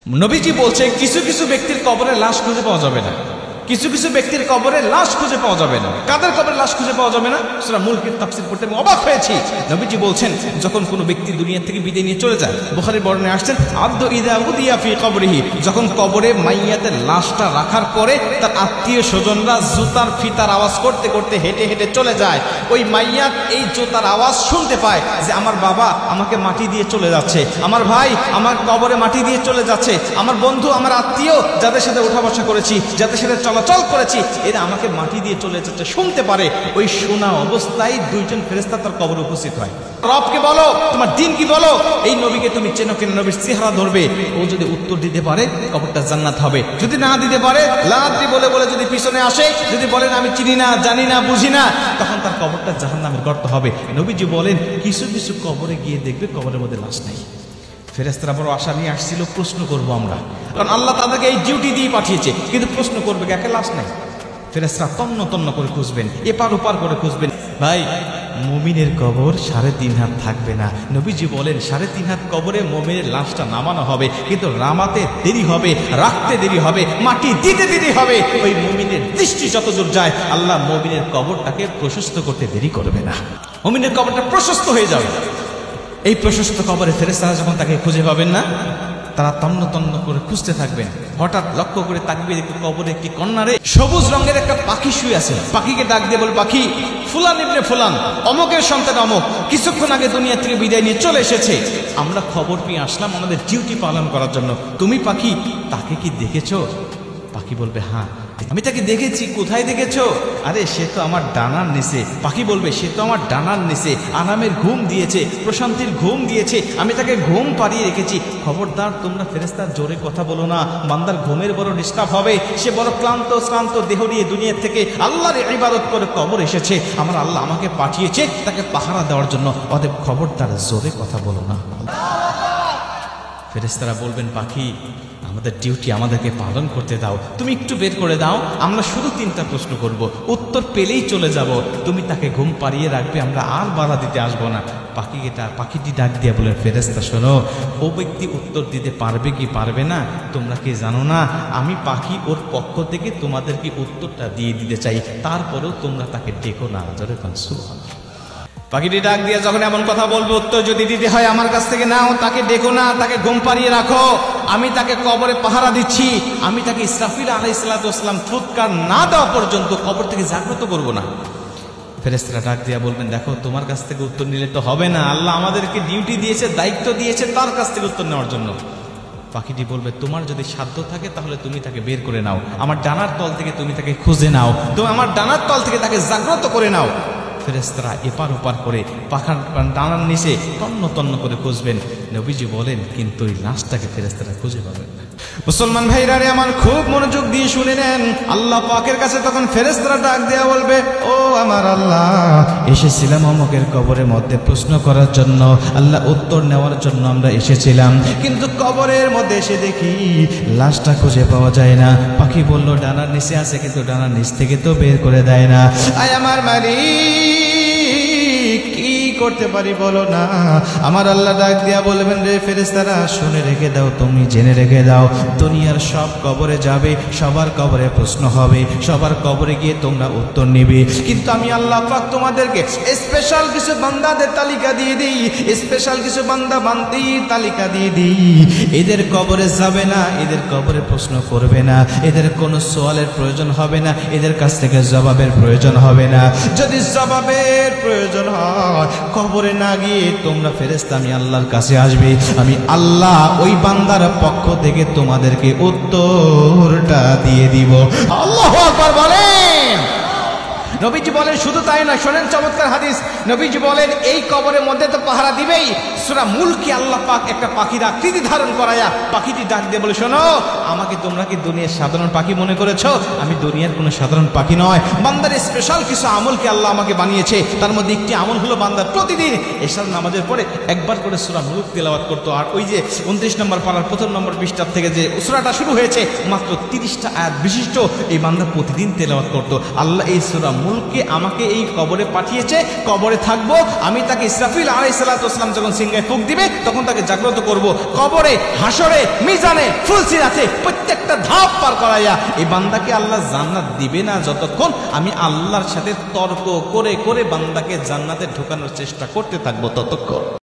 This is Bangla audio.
নবীজি বলছে কিছু কিছু ব্যক্তির কবরে লাশ খুঁজে পাওয়া যাবে না, কিছু কিছু ব্যক্তির কবরে লাশ খুঁজে পাওয়া যাবে না। কাদের কবরে লাশ খুঁজে পাওয়া যাবে না? সূরা মুলকের তাফসীর পড়তে আমি অবাক হয়েছি। নবীজি বলছেন যখন কোনো ব্যক্তি দুনিয়া থেকে বিদায় নিয়ে চলে যায়, বুখারীর বর্ণনায় আসছেন আব্দু ইযা উদিয়া ফি কবরিহি, যখন কবরে মাইয়াতের লাশটা রাখার পরে তার আত্মীয় স্বজনরা জুতার ফিতার আওয়াজ করতে করতে হেঁটে হেঁটে চলে যায়, ওই মাইয়াত এই জুতার আওয়াজ শুনতে পায় যে আমার বাবা আমাকে মাটি দিয়ে চলে যাচ্ছে, আমার ভাই আমার কবরে মাটি দিয়ে চলে যাচ্ছে, আমার বন্ধু আমার আত্মীয় যাদের সাথে উঠা বসা করেছি, যাদের সাথে চলাচল করেছি, এরা আমাকে মাটি দিয়ে চলে যাচ্ছে শুনতে পারে। ওই শোনা অবস্থায় দুইজন ফেরেশতা তার কবরে উপস্থিত হয়। রবকে বলো তোমার দিন কি বলো, এই নবীকে তুমি চেনো কিনা, নবীর চেহারা ধরবে। ও যদি উত্তর দিতে পারে কবরটা জান্নাত হবে, যদি না দিতে পারে লাদ্রি বলে বলে যদি পিছনে আসে, যদি বলেন আমি চিনি না জানি না বুঝি না, তখন তার কবরটা জাহান্নামের গর্ত হবে। নবীজি বলেন কিছু কিছু কবরে গিয়ে দেখবে কবরের মধ্যে লাশ নেই। ফেরেশতারা বড় আশা নিয়ে আসছিল প্রশ্ন করবো আমরা, কারণ আল্লাহ তাদেরকে এই ডিউটি দিয়ে পাঠিয়েছে, কিন্তু প্রশ্ন করবে একে লাশ নেই। ফেরেশতারা তন্ন তন্ন করে খুঁজবেন, এপার ওপার করে খুঁজবেন। ভাই মুমিনের কবর 3.5 হাত থাকবে না। নবীজি বলেন 3.5 হাত কবরে মুমিনের লাশটা নামানো হবে, কিন্তু নামাতে দেরি হবে, রাখতে দেরি হবে, মাটি দিতে দেরি হবে। ওই মুমিনের দৃষ্টি যতদূর যায় আল্লাহ মুমিনের কবরটাকে প্রশস্ত করতে দেরি করবে না, মুমিনের কবরটা প্রশস্ত হয়ে যাবে। এই প্রশস্ত কবরে ফেরেশতারা যখন তাকে খুঁজে পাবেন না, তারা তন্ন তন্ন করে খুঁজতে থাকবেন। হঠাৎ লক্ষ্য করে তাকবে দেখবে কবরে একটি কন্যারে সবুজ রঙের একটা পাখি শুয়ে আছে। পাখিকে ডাক দিয়ে বল, পাখি ফুলান ইবনে ফুলান, অমকের সন্তান অমক কিছুক্ষণ আগে দুনিয়া থেকে বিদায় নিয়ে চলে এসেছে, আমরা খবর পেয়ে আসলাম আমাদের ডিউটি পালন করার জন্য। তুমি পাখি তাকে কি দেখেছো? পাখি বলবে হ্যাঁ আমি তাকে দেখেছি। কোথায় দেখেছো? আরে সে তো আমার ডানার নিচে। পাখি বলবে সে তো আমার ডানার নিচে আরামের ঘুম দিয়েছে, প্রশান্তির ঘুম দিয়েছে, আমি তাকে ঘুম পাড়িয়ে রেখেছি। খবরদার তোমরা ফেরেশতার জোরে কথা বলো না, বান্দার ঘুমের বড় ডিস্টার্ব হবে। সে বড় ক্লান্ত শ্রান্ত দেহ নিয়ে দুনিয়া থেকে আল্লাহর ইবাদত করে কবর এসেছে, আমার আল্লাহ আমাকে পাঠিয়েছে তাকে পাহারা দেওয়ার জন্য, অতএব খবরদার জোরে কথা বলো না। ফেরেশতারা বলবেন পাখি আমাদের ডিউটি আমাদেরকে পালন করতে দাও, তুমি একটু বের করে দাও, আমরা শুধু 3টা প্রশ্ন করব, উত্তর পেলেই চলে যাব, তুমি তাকে ঘুম পাড়িয়ে রাখবে, আমরা আর বাধা দিতে আসবো না। পাখিটি ডাক দিয়ে বলে ফেরেশতা শোনো, ও ব্যক্তি উত্তর দিতে পারবে কি পারবে না তোমরা কি জানো না? আমি পাখি ওর পক্ষ থেকে তোমাদেরকে উত্তরটা দিয়ে দিতে চাই, তারপরেও তোমরা তাকে ডেকো না। জোরে কান সুবহানাল্লাহ। পাখিটি ডাক দিয়ে যখন এমন কথা বলবে, উত্তর যদি দিতে হয় আমার কাছ থেকে নাও, তাকে ডেকো না, তাকে ঘুম পাড়িয়ে রাখো, আমি তাকে কবরে পাহারা দিচ্ছি, আমি তাকে ইসরাফিল আলাইহিস সালাম ফুৎকার না দেওয়া পর্যন্ত কবর থেকে জাগ্রত করবো না। ফেরেশতারা ডাক দিয়া বলবেন দেখো তোমার কাছ থেকে উত্তর নিলে তো হবে না, আল্লাহ আমাদেরকে ডিউটি দিয়েছে, দায়িত্ব দিয়েছে তার কাছ থেকে উত্তর নেওয়ার জন্য। পাখিটি বলবে তোমার যদি সাধ্য থাকে তাহলে তুমি তাকে বের করে নাও, আমার ডানার তল থেকে তুমি তাকে খুঁজে নাও, তুমি আমার ডানার তল থেকে তাকে জাগ্রত করে নাও। ফেরেশতারা এপার ওপার করে পাখার ডানার নিচে তন্ন তন্ন করে খুঁজবেন। নবীজি বলেন কিন্তু ওই লাশটাকে ফেরেশতারা খুঁজে পাবেন না। মুসলমান ভাইরা রে আমার খুব মনোযোগ দিয়ে শুনে নেন, আল্লাহ পাকের কাছে তখন ফেরেশতারা ডাক দেয়া বলবে ও আমার আল্লাহ, এসেছিলাম অমুকের কবরের মধ্যে প্রশ্ন করার জন্য, আল্লাহ উত্তর নেওয়ার জন্য আমরা এসেছিলাম, কিন্তু কবরের মধ্যে এসে দেখি লাশটা খুঁজে পাওয়া যায় না। পাখি বলল ডানার নিচে আছে, কিন্তু ডানার নিচ থেকে তো বের করে দেয় না। আয় আমার মালিক কি করতে পারি বলো না। আমার আল্লাহ ডাক দিয়া বলবেন রে ফেরেশতারা শুনে রেখে দাও, তুমি জেনে রেখে দাও, দুনিয়ার সব কবরে যাবে, সবার কবরে প্রশ্ন হবে, সবার কবরে গিয়ে তোমরা উত্তর নিবে, কিন্তু আমি আল্লাহ পাক তোমাদেরকে স্পেশাল কিছু বান্দাদের তালিকা দিয়ে দিই, স্পেশাল কিছু বান্দা বান্দির তালিকা দিয়ে দিই, এদের কবরে যাবে না, এদের কবরে প্রশ্ন করবে না, এদের কোনো সওয়ালের প্রয়োজন হবে না, এদের কাছ থেকে জবাবের প্রয়োজন হবে না। যদি জবাবের প্রয়োজন হয় কবরে না গিয়ে তোমরা ফেরেশতা আমি আল্লাহর কাছে আসবে, আমি আল্লাহ ওই বান্দার পক্ষ থেকে তোমাদেরকে উত্তরটা দিয়ে দিব। আল্লাহু আকবার বলেন। নবীজি বলেন শুধু তাই না, শোনেন চমৎকার হাদিস। নবীজি বলেন এই কবরের মধ্যে তো পাহারা দিবেই, সূরা মুলকে আল্লাহ পাক একটা পাখির আকৃতি ধারণ করায়া পাখিটি ডাক দিয়ে বলে শোনো, আমাকে তোমরা কি দুনিয়ার সাধারণ পাখি মনে করেছো? আমি দুনিয়ার কোনো সাধারণ পাখি নয়, বান্দার স্পেশাল কিছু আমলকে আল্লাহ আমাকে বানিয়েছে, তার মধ্যে একটি আমল হলো বান্দার প্রতিদিন এশার নামাজের পরে একবার করে সূরা মুলক তেলাওয়াত করতো। আর ওই যে 29 নম্বর পারার 1 নম্বর পৃষ্ঠার থেকে যে সূরাটা শুরু হয়েছে মাত্র 30টা আয়াত বিশিষ্ট এই বান্দা প্রতিদিন তেলাওয়াত করতো। আল্লাহ এই সূরা মুলকে আমাকে এই কবরে পাঠিয়েছে, কবরে থাকবো আমি, তাকে ইসরাফিল আলাইহিস সালাতু ওয়াস সালাম যখন সিংহায় ফুঁক দিবে তখন তাকে জাগ্রত করব। কবরে, হাসরে, মিজানে, ফুলসিরাতে প্রত্যেকটা ধাপ পার করাইয়া এই বান্দাকে আল্লাহ জান্নাত দিবে না যতক্ষণ আমি আল্লাহর সাথে তর্ক করে করে বান্দাকে জান্নাতে ঢোকানোর চেষ্টা করতে থাকবো ততক্ষণ।